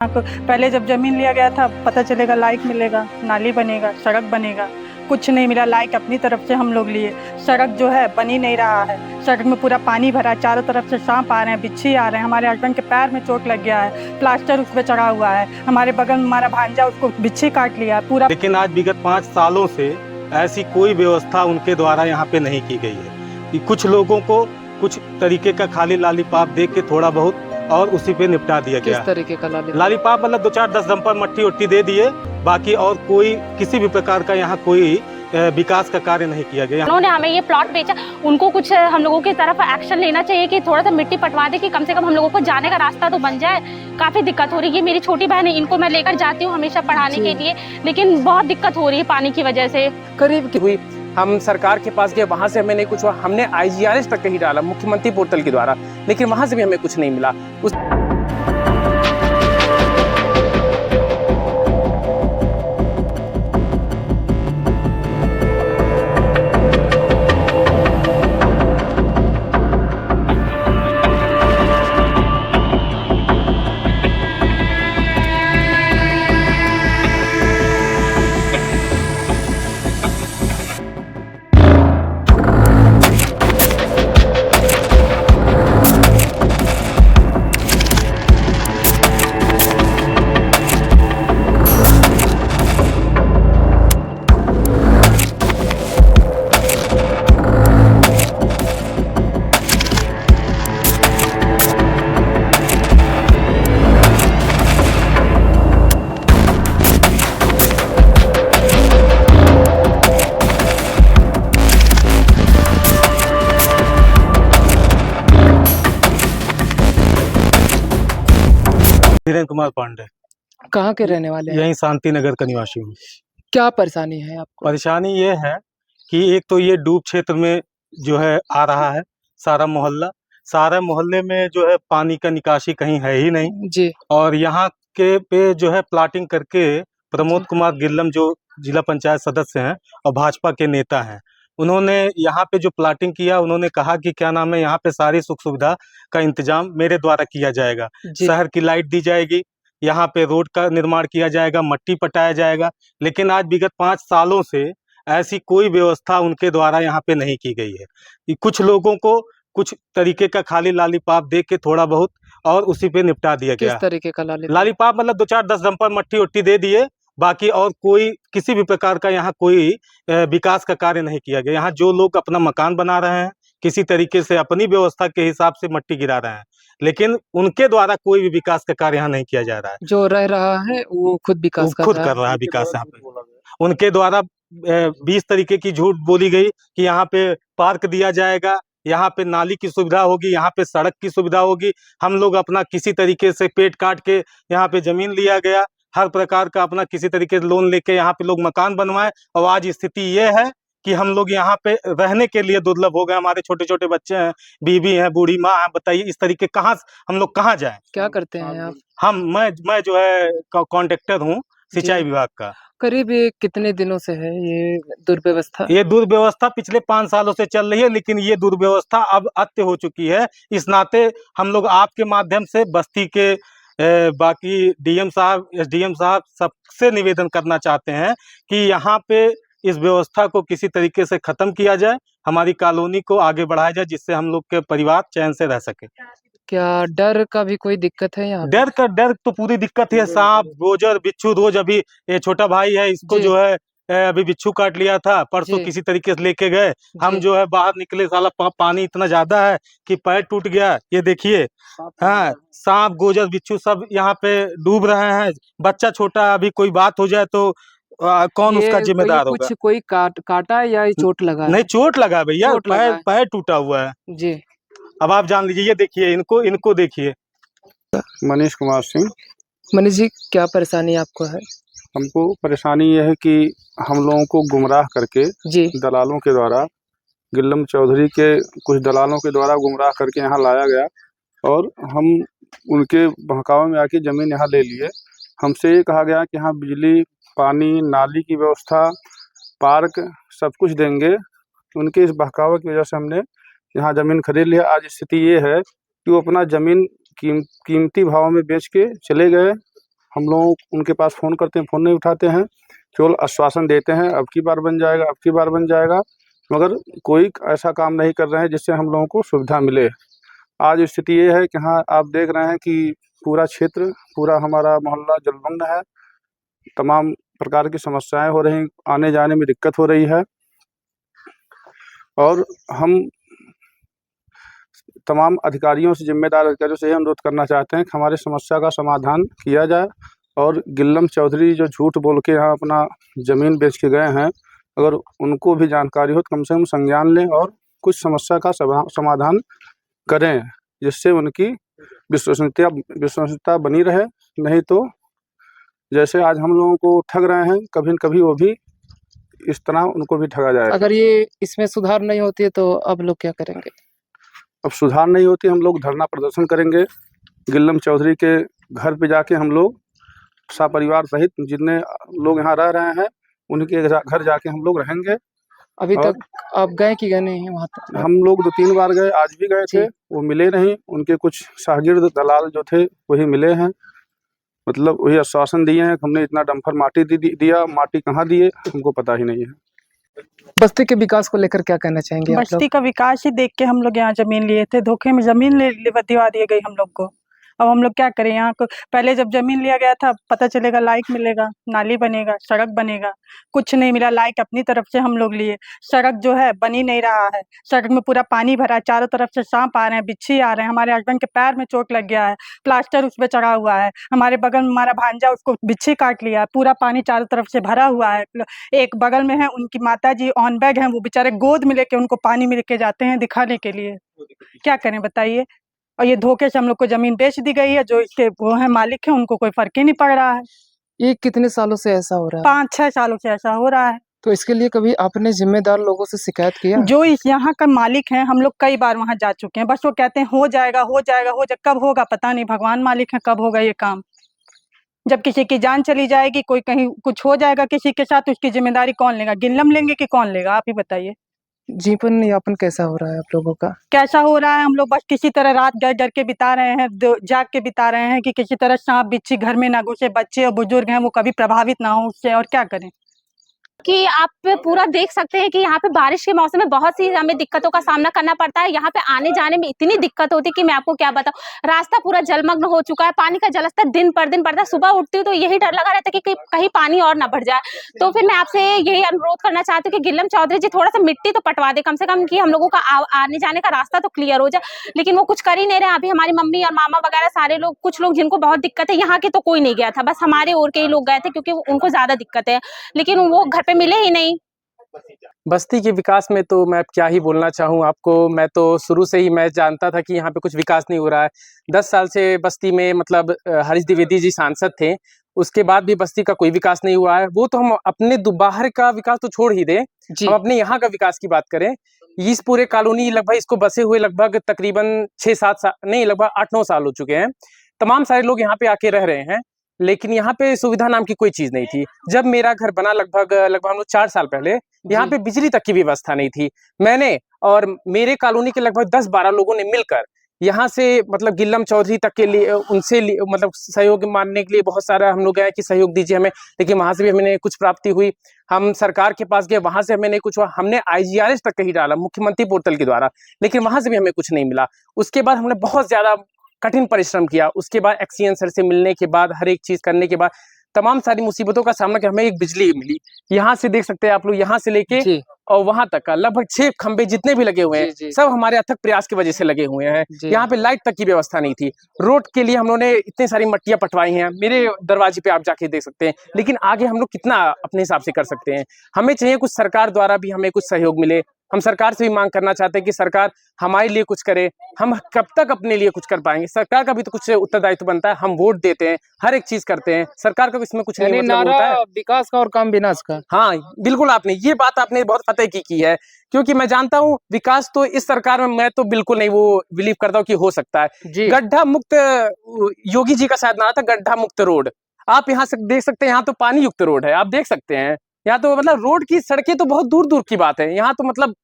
तो पहले जब जमीन लिया गया था पता चलेगा लाइट मिलेगा, नाली बनेगा, सड़क बनेगा, कुछ नहीं मिला। लाइट अपनी तरफ से हम लोग लिए, सड़क जो है बन ही नहीं रहा है। सड़क में पूरा पानी भरा है, चारों तरफ से सांप आ रहे हैं, बिच्छी आ रहे हैं। हमारे हस्बैंड के पैर में चोट लग गया है, प्लास्टर उस पर चढ़ा हुआ है। हमारे बगल में हमारा भांजा, उसको बिच्छी काट लिया है पूरा। लेकिन आज विगत 5 सालों से ऐसी कोई व्यवस्था उनके द्वारा यहाँ पे नहीं की गई है कि कुछ लोगों को कुछ तरीके का खाली लालीपाप दे के थोड़ा बहुत और उसी पे निपटा दिया गया। किस तरीके का लालीपाप मतलब 2-4 डंपर मट्टी उट्टी दे दिए, बाकी और कोई किसी भी प्रकार का यहाँ कोई विकास का कार्य नहीं किया गया। उन्होंने हमें ये प्लॉट बेचा, उनको कुछ हम लोगों की तरफ एक्शन लेना चाहिए कि थोड़ा सा मिट्टी पटवा दे कि कम से कम हम लोगों को जाने का रास्ता तो बन जाए। काफी दिक्कत हो रही है। मेरी छोटी बहन है, इनको मैं लेकर जाती हूँ हमेशा पढ़ाने के लिए, लेकिन बहुत दिक्कत हो रही है पानी की वजह से। करीब की हुई, हम सरकार के पास गए, वहां से हमें नहीं कुछ हुआ। हमने IGRS तक कहीं डाला मुख्यमंत्री पोर्टल के द्वारा, लेकिन वहां से भी हमें कुछ नहीं मिला। धीरेन्द्र कुमार पांडे, कहाँ के रहने वाले हैं? यही शांति नगर का निवासी हूँ। क्या परेशानी है आपको? परेशानी ये है कि एक तो ये डूब क्षेत्र में जो है आ रहा है सारा मोहल्ले में जो है पानी का निकासी कहीं है ही नहीं जी। और यहाँ के पे जो है प्लाटिंग करके प्रमोद कुमार गिल्लम जो जिला पंचायत सदस्य हैं और भाजपा के नेता हैं, उन्होंने यहाँ पे जो प्लाटिंग किया, उन्होंने कहा कि क्या नाम है, यहाँ पे सारी सुख सुविधा का इंतजाम मेरे द्वारा किया जाएगा। शहर की लाइट दी जाएगी, यहाँ पे रोड का निर्माण किया जाएगा, मट्टी पटाया जाएगा। लेकिन आज विगत 5 सालों से ऐसी कोई व्यवस्था उनके द्वारा यहाँ पे नहीं की गई है कि कुछ लोगों को कुछ तरीके का खाली लालीपाप दे के थोड़ा बहुत और उसी पे निपटा दिया गया। किस तरीके का लालीपाप मतलब 2-4 डंपर मट्टी उट्टी दे दिए, बाकी और कोई किसी भी प्रकार का यहाँ कोई विकास का कार्य नहीं किया गया। यहाँ जो लोग अपना मकान बना रहे हैं, किसी तरीके से अपनी व्यवस्था के हिसाब से मट्टी गिरा रहे हैं, लेकिन उनके द्वारा कोई भी विकास का कार्य यहाँ नहीं किया जा रहा है। जो रह रहा है वो खुद विकास कर रहा है विकास यहाँ पे। उनके द्वारा 20 तरीके की झूठ बोली गई कि यहाँ पे पार्क दिया जाएगा, यहाँ पे नाली की सुविधा होगी, यहाँ पे सड़क की सुविधा होगी। हम लोग अपना किसी तरीके से पेट काट के यहाँ पे जमीन लिया गया, हर प्रकार का अपना किसी तरीके से लोन लेके यहाँ पे लोग मकान बनवाए और आज स्थिति ये है कि हम लोग यहाँ पे रहने के लिए दुर्लभ हो गए। हमारे छोटे छोटे बच्चे हैं, बीवी हैं, बूढ़ी माँ है, बताइए इस तरीके हम लोग कहाँ जाएं? क्या करते हैं आप? मैं जो है कॉन्ट्रैक्टर हूँ सिंचाई विभाग का। करीब ये कितने दिनों से है ये दुर्व्यवस्था? ये दुर्व्यवस्था पिछले 5 सालों से चल रही है, लेकिन ये दुर्व्यवस्था अब अत्य हो चुकी है। इस नाते हम लोग आपके माध्यम से बस्ती के बाकी DM साहब, SDM साहब सबसे निवेदन करना चाहते हैं कि यहाँ पे इस व्यवस्था को किसी तरीके से खत्म किया जाए, हमारी कॉलोनी को आगे बढ़ाया जाए, जिससे हम लोग के परिवार चैन से रह सके। क्या डर का भी कोई दिक्कत है यहाँ? डर तो पूरी दिक्कत है। सांप, गोजर, बिच्छू, रोज अभी ये छोटा भाई है, इसको जो है अभी बिच्छू काट लिया था, परसों किसी तरीके से लेके गए। हम जो है बाहर निकले, साला पानी इतना ज्यादा है कि पैर टूट गया। ये देखिए, हाँ, सांप, गोजर, बिच्छू सब यहाँ पे डूब रहे हैं। बच्चा छोटा, अभी कोई बात हो जाए तो कौन उसका जिम्मेदार होगा? कोई काटा या चोट लगा? नहीं, चोट लगा भैया, पैर टूटा हुआ है जी। अब आप जान लीजिए। ये देखिए, इनको देखिए। मनीष कुमार सिंह। मनीष जी, क्या परेशानी आपको है? हमको परेशानी यह है कि हम लोगों को गुमराह करके दलालों के द्वारा, गिल्लम चौधरी के कुछ दलालों के द्वारा गुमराह करके यहाँ लाया गया और हम उनके बहकावे में आके ज़मीन यहाँ ले लिए। हमसे ये कहा गया कि यहाँ बिजली, पानी, नाली की व्यवस्था, पार्क सब कुछ देंगे। उनके इस बहकावे की वजह से हमने यहाँ ज़मीन खरीद लिया। आज स्थिति ये है कि वो अपना ज़मीन कीमती भाव में बेच के चले गए हम लोग उनके पास फ़ोन करते हैं, फ़ोन नहीं उठाते हैं, केवल आश्वासन देते हैं अब की बार बन जाएगा, अब की बार बन जाएगा, मगर कोई ऐसा काम नहीं कर रहे हैं जिससे हम लोगों को सुविधा मिले। आज स्थिति ये है कि हाँ, आप देख रहे हैं कि पूरा क्षेत्र, पूरा हमारा मोहल्ला जलमग्न है, तमाम प्रकार की समस्याएं हो रही, आने जाने में दिक्कत हो रही है और हम तमाम अधिकारियों से, जिम्मेदार अधिकारियों से ये अनुरोध करना चाहते हैं कि हमारी समस्या का समाधान किया जाए और गिल्लम चौधरी जो झूठ बोल के यहाँ अपना ज़मीन बेच के गए हैं, अगर उनको भी जानकारी हो तो कम से कम संज्ञान लें और कुछ समस्या का समाधान करें, जिससे उनकी विश्वसनीयता बनी रहे। नहीं तो जैसे आज हम लोगों को ठग रहे हैं, कभी न कभी वो भी इस तरह उनको भी ठगा जाएगा। अगर ये इसमें सुधार नहीं होती है तो अब लोग क्या करेंगे? अब सुधार नहीं होती, हम लोग धरना प्रदर्शन करेंगे। गिल्लम चौधरी के घर पे जाके हम लोग सपरिवार सहित जितने लोग यहाँ रह रहे हैं उनके घर जाके हम लोग रहेंगे। अभी तक आप गए कि गए नहीं हैं वहाँ तक? हम लोग 2-3 बार गए, आज भी गए थे, वो मिले नहीं। उनके कुछ शागिर्द दलाल जो थे वही मिले हैं, मतलब वही आश्वासन दिए हैं कि हमने इतना डंपर माटी दिया, माटी कहाँ दिए हमको पता ही नहीं है। बस्ती के विकास को लेकर क्या कहना चाहेंगे आप लोग? बस्ती का विकास ही देख के हम लोग यहाँ जमीन लिए थे, धोखे में जमीन दिवा दी गई हम लोग को। अब हम लोग क्या करें? यहाँ को पहले जब जमीन लिया गया था पता चलेगा लाइक मिलेगा, नाली बनेगा, सड़क बनेगा, कुछ नहीं मिला। लाइक अपनी तरफ से हम लोग लिए, सड़क जो है बन ही नहीं रहा है। सड़क में पूरा पानी भरा है, चारों तरफ से सांप आ रहे हैं, बिच्छी आ रहे हैं। हमारे हस्बैंड के पैर में चोट लग गया है, प्लास्टर उस पर चढ़ा हुआ है। हमारे बगल में हमारा भांजा, उसको बिच्छी काट लिया है, पूरा पानी चारों तरफ से भरा हुआ है। एक बगल में है उनकी माता जी ऑन बैग हैं, वो बेचारे गोद में लेके उनको पानी में लेके जाते हैं दिखाने के लिए। क्या करें बताइए? और ये धोखे से हम लोग को जमीन बेच दी गई है। जो इसके वो है मालिक है उनको कोई फर्क ही नहीं पड़ रहा है। ये कितने सालों से ऐसा हो रहा है? 5-6 सालों से ऐसा हो रहा है। तो इसके लिए कभी आपने जिम्मेदार लोगों से शिकायत किया? जो इस यहाँ का मालिक है, हम लोग कई बार वहाँ जा चुके हैं, बस वो कहते हैं हो जाएगा हो जाएगा हो जाएगा। कब होगा पता नहीं, भगवान मालिक है, कब होगा ये काम। जब किसी की जान चली जाएगी, कोई कहीं कुछ हो जाएगा किसी के साथ, उसकी जिम्मेदारी कौन लेगा? गिल्लम लेंगे कि कौन लेगा? आप ही बताइए। जीवन यापन कैसा हो रहा है आप लोगों का? कैसा हो रहा है? हम लोग बस किसी तरह रात डर के बिता रहे हैं, जाग के बिता रहे हैं कि किसी तरह सांप बिच्छी घर में ना घुसे। बच्चे और बुजुर्ग हैं वो कभी प्रभावित ना हो उससे, और क्या करें? कि आप पूरा देख सकते हैं कि यहाँ पे बारिश के मौसम में बहुत सी हमें दिक्कतों का सामना करना पड़ता है। यहाँ पे आने जाने में इतनी दिक्कत होती है कि मैं आपको क्या बताऊं। रास्ता पूरा जलमग्न हो चुका है, पानी का जलस्तर दिन पर दिन बढ़ता है। सुबह उठती हूँ तो यही डर लगा रहता है कि कहीं पानी और ना बढ़ जाए। तो फिर मैं आपसे यही अनुरोध करना चाहती हूँ कि गिल्लम चौधरी जी थोड़ा सा मिट्टी तो पटवा दे कम से कम, कि हम लोगों का आने जाने का रास्ता तो क्लियर हो जाए। लेकिन वो कुछ कर ही नहीं रहे। अभी हमारी मम्मी और मामा वगैरह सारे लोग, कुछ लोग जिनको बहुत दिक्कत है, यहाँ के तो कोई नहीं गया था, बस हमारे और के ही लोग गए थे क्योंकि उनको ज्यादा दिक्कत है, लेकिन वो घर पे मिले ही नहीं। बस्ती के विकास में तो मैं क्या ही बोलना चाहूँ आपको। मैं तो शुरू से ही मैं जानता था कि यहाँ पे कुछ विकास नहीं हो रहा है। 10 साल से बस्ती में मतलब हरीश द्विवेदी जी सांसद थे, उसके बाद भी बस्ती का कोई विकास नहीं हुआ है। वो तो हम अपने बाहर का विकास तो छोड़ ही दें, हम अपने यहाँ का विकास की बात करें। इस पूरे कॉलोनी लगभग इसको बसे हुए लगभग तकरीबन 6-7 साल नहीं, लगभग 8-9 साल हो चुके हैं। तमाम सारे लोग यहाँ पे आके रह रहे हैं, लेकिन यहाँ पे सुविधा नाम की कोई चीज नहीं थी। जब मेरा घर बना लगभग हम लोग 4 साल पहले, यहाँ पे बिजली तक की व्यवस्था नहीं थी। मैंने और मेरे कॉलोनी के लगभग 10-12 लोगों ने मिलकर यहाँ से मतलब गिल्लम चौधरी तक के लिए उनसे मतलब सहयोग मांगने के लिए बहुत सारा हम लोग गए कि सहयोग दीजिए हमें, लेकिन वहां से भी हमें कुछ प्राप्ति हुई। हम सरकार के पास गए, वहां से हमें नहीं कुछ हुआ। हमने IGRS तक कहीं डाला मुख्यमंत्री पोर्टल के द्वारा, लेकिन वहां से भी हमें कुछ नहीं मिला। उसके बाद हमने बहुत ज्यादा कठिन परिश्रम किया। उसके बाद एक्सीएन सर से मिलने के बाद, हर एक चीज करने के बाद तमाम सारी मुसीबतों का सामना किया, हमें एक बिजली मिली। यहाँ से देख सकते हैं आप लोग, यहाँ से लेके और वहां तक का लगभग 6 खंबे जितने भी लगे हुए हैं, सब हमारे अथक प्रयास की वजह से लगे हुए हैं। यहाँ पे लाइट तक की व्यवस्था नहीं थी। रोड के लिए हम लोगों ने इतने सारी मट्टियां पटवाई हैं, मेरे दरवाजे पे आप जाके देख सकते हैं। लेकिन आगे हम लोग कितना अपने हिसाब से कर सकते हैं? हमें चाहिए कुछ सरकार द्वारा भी हमें कुछ सहयोग मिले। हम सरकार से भी मांग करना चाहते हैं कि सरकार हमारे लिए कुछ करे। हम कब तक अपने लिए कुछ कर पाएंगे? सरकार का भी तो कुछ उत्तरदायित्व बनता है। हम वोट देते हैं, हर एक चीज करते हैं, सरकार का इसमें कुछ नहीं मतलब होता है। विकास का और काम विनाश का। हाँ बिल्कुल, आपने ये बात आपने बहुत फतेह की है, क्योंकि मैं जानता हूँ विकास तो इस सरकार में मैं तो बिल्कुल नहीं वो बिलीव करता हूँ कि हो सकता है। गड्ढा मुक्त, योगी जी का शायद नाम था गड्ढा मुक्त रोड। आप यहाँ से देख सकते हैं, यहाँ तो पानी युक्त रोड है, आप देख सकते हैं। यहाँ तो मतलब रोड की सड़कें तो बहुत दूर दूर की बात है। यहाँ तो मतलब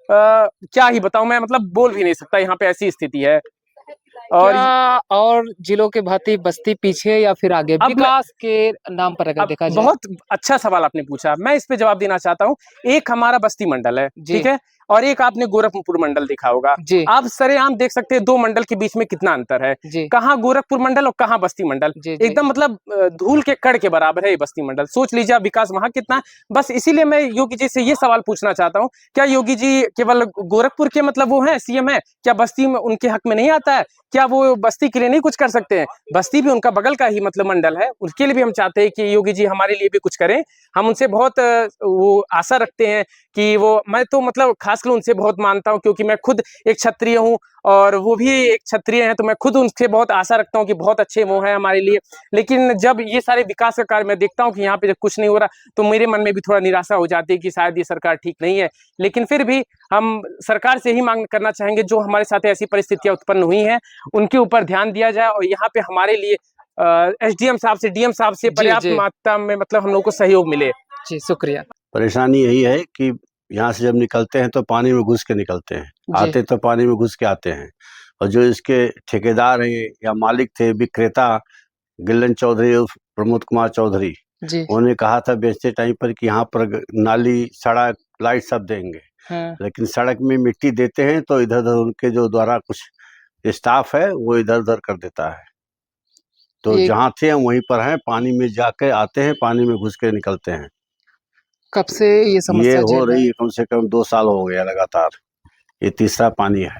क्या ही बताऊं मैं, मतलब बोल भी नहीं सकता, यहाँ पे ऐसी स्थिति है। और क्या और जिलों के भांति बस्ती पीछे है या फिर आगे अब विकास के नाम पर अगर अब देखा जाए? बहुत अच्छा सवाल आपने पूछा, मैं इस पे जवाब देना चाहता हूँ। एक हमारा बस्ती मंडल है, जी। ठीक है, और एक आपने गोरखपुर मंडल देखा होगा। जी आप सरेआम देख सकते हैं 2 मंडल के बीच में कितना अंतर है। जी कहाँ गोरखपुर मंडल और कहाँ बस्ती मंडल, जी जी एकदम मतलब धूल के कण के बराबर है ये बस्ती मंडल। सोच लीजिए आप विकास वहां कितना है। बस इसीलिए मैं योगी जी से ये सवाल पूछना चाहता हूँ, क्या योगी जी केवल गोरखपुर के मतलब वो है सीएम है, क्या बस्ती में उनके हक में नहीं आता है? क्या वो बस्ती के लिए नहीं कुछ कर सकते हैं? बस्ती भी उनका बगल का ही मतलब मंडल है, उसके लिए भी हम चाहते हैं कि योगी जी हमारे लिए भी कुछ करें। हम उनसे बहुत वो आशा रखते हैं कि वो, मैं तो मतलब खासकर उनसे बहुत मानता हूँ क्योंकि मैं खुद एक क्षत्रिय हूँ और वो भी एक क्षत्रिय हैं, तो मैं खुद उनसे बहुत आशा रखता हूँ कि बहुत अच्छे वो हैं हमारे लिए। लेकिन जब ये सारे विकास का कार्य मैं देखता हूँ कि यहाँ पे जब कुछ नहीं हो रहा, तो मेरे मन में भी थोड़ा निराशा हो जाती है कि शायद ये सरकार ठीक नहीं है। लेकिन फिर भी हम सरकार से ही मांग करना चाहेंगे, जो हमारे साथ ऐसी परिस्थितियां उत्पन्न हुई हैं उनके ऊपर ध्यान दिया जाए और यहाँ पे हमारे लिए एसडीएम साहब से, डीएम साहब से पर्याप्त जी। मात्रा में मतलब हम लोग को सहयोग मिले। जी शुक्रिया परेशानी यही है कि यहाँ से जब निकलते हैं तो पानी में घुस के निकलते हैं, जी। आते तो पानी में घुस के आते हैं। और जो इसके ठेकेदार हैं या मालिक थे विक्रेता गिल्लन चौधरी उर्फ प्रमोद कुमार चौधरी, जी उन्होंने कहा था बेचते टाइम पर कि यहाँ पर नाली सड़क लाइट सब देंगे, हाँ लेकिन सड़क में मिट्टी देते हैं तो इधर उधर उनके जो द्वारा कुछ स्टाफ है वो इधर उधर कर देता है। तो ये जहाँ थे हम वहीं पर हैं, पानी में जाके आते हैं, पानी में घुस के निकलते हैं। कब से ये ये समस्या हो झेल रहे रही हैं? है कम से कम 2 साल हो गया लगातार, ये तीसरा पानी है।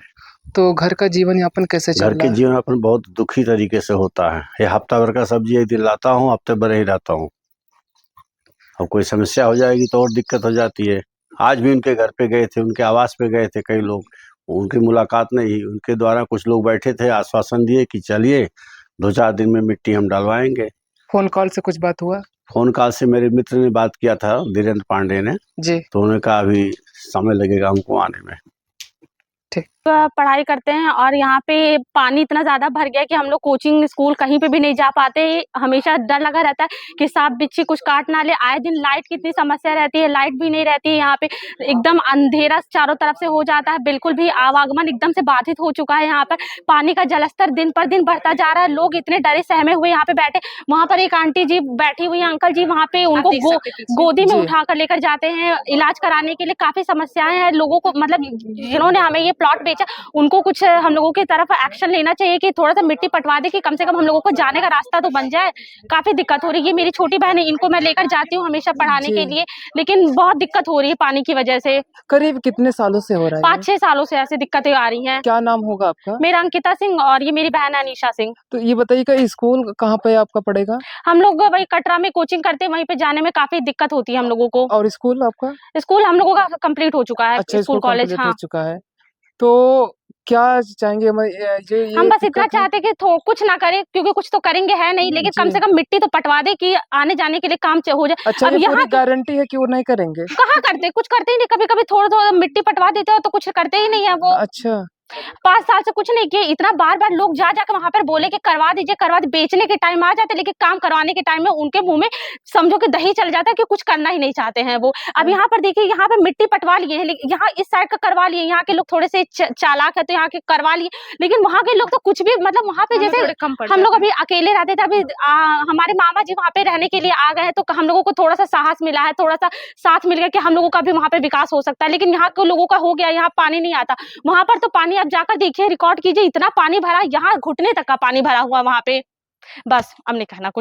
तो घर का जीवन यापन कैसे चल घर रहा के है? जीवन यापन बहुत दुखी तरीके से होता है। ये हफ्ता भर का सब्जी एक दिन लाता हूँ, हफ्ते भर ही रहता हूँ। अब कोई समस्या हो जाएगी तो और दिक्कत हो जाती है। आज भी उनके घर पे गए थे, उनके आवास पे गए थे कई लोग, उनकी मुलाकात नहीं हुई। उनके द्वारा कुछ लोग बैठे थे, आश्वासन दिए कि चलिए 2-4 दिन में मिट्टी हम डलवाएंगे। फोन कॉल से कुछ बात हुआ? फोन कॉल से मेरे मित्र ने बात किया था, धीरेन्द्र पांडे ने, जी तो उन्होंने कहा अभी समय लगेगा हमको आने में। पढ़ाई करते हैं और यहाँ पे पानी इतना ज़्यादा भर गया है कि हम लोग कोचिंग स्कूल कहीं पे भी नहीं जा पाते। हमेशा डर लगा रहता है कि सांप बिच्छी कुछ काट ना ले। आए दिन लाइट की इतनी समस्या रहती है, लाइट भी नहीं रहती है। यहाँ पे एकदम अंधेरा चारों तरफ से हो जाता है, बिल्कुल भी आवागमन एकदम से बाधित हो चुका है। यहाँ पर पानी का जलस्तर दिन पर दिन बढ़ता जा रहा है। लोग इतने डरे सहमे हुए यहाँ पे बैठे। वहाँ पर एक आंटी जी बैठी हुई है, अंकल जी वहाँ पे उनको गोदी में जी। उठा कर लेकर जाते हैं इलाज कराने के लिए। काफी समस्याएं हैं लोगों को, मतलब जिन्होंने हमें ये प्लॉट बेचा उनको कुछ हम लोगों की तरफ एक्शन लेना चाहिए कि थोड़ा सा मिट्टी पटवा दे कि कम से कम हम लोगों को जाने का रास्ता तो बन जाए। काफी दिक्कत हो रही है। मेरी छोटी बहन है, इनको मैं लेकर जाती हूँ हमेशा पढ़ाने के लिए, लेकिन बहुत दिक्कत हो रही है पानी की वजह से। करीब कितने सालों से हो रहा है? 5-6 सालों से ऐसी दिक्कतें आ रही हैं। क्या नाम होगा आपका? मेरा अंकिता सिंह और ये मेरी बहन है अनीशा सिंह। तो ये बताइएगा स्कूल कहाँ पे आपका पड़ेगा? हम लोग वही कटरा में कोचिंग करते हैं, वहीं पे जाने में काफी दिक्कत होती है हम लोगों को। और स्कूल आपका? स्कूल हम लोगों का कंप्लीट हो चुका है। अच्छा, स्कूल कॉलेज कंप्लीट हाँ हो चुका है। तो क्या चाहेंगे ये हम बस इतना दिक्कत है? चाहते कि कुछ ना करे, क्योंकि कुछ तो करेंगे है नहीं, लेकिन कम जी। से कम मिट्टी तो पटवा दे कि आने जाने के लिए काम हो जाए। अच्छा, अब ये यहाँ पूरी गारंटी है कि वो नहीं करेंगे? कहाँ करते, कुछ करते ही नहीं। कभी कभी थोड़ा थोड़ा मिट्टी पटवा देते हो तो कुछ करते ही नहीं है वो। अच्छा 5 साल से कुछ नहीं किए। इतना बार बार लोग जा जाकर वहां पर बोले कि करवा दीजिए करवा दीजिए। बेचने के टाइम आ जाते, लेकिन काम करवाने के टाइम में उनके मुंह में समझो कि दही चल जाता है कि कुछ करना ही नहीं चाहते हैं वो। अब यहाँ पर देखिए, यहाँ पे मिट्टी पटवा लिए है, यहाँ इस साइड का करवा लिए। यहाँ के लोग थोड़े से चालाक है तो यहाँ के करवा लिए, लेकिन वहाँ के लोग तो कुछ भी मतलब वहाँ पे जैसे हम लोग अभी अकेले रहते थे, अभी हमारे मामा जी वहाँ पे रहने के लिए आ गए हैं, तो हम लोगों को थोड़ा सा साहस मिला है, थोड़ा सा साथ मिल गया कि हम लोगों का भी वहाँ पे विकास हो सकता है। लेकिन यहाँ के लोगों का हो गया, यहाँ पानी नहीं आता। वहां पर तो पानी आप जाकर देखिए, रिकॉर्ड कीजिए, इतना पानी भरा, यहाँ घुटने तक का पानी भरा हुआ वहां पे। बस अब नहीं कहना कुछ।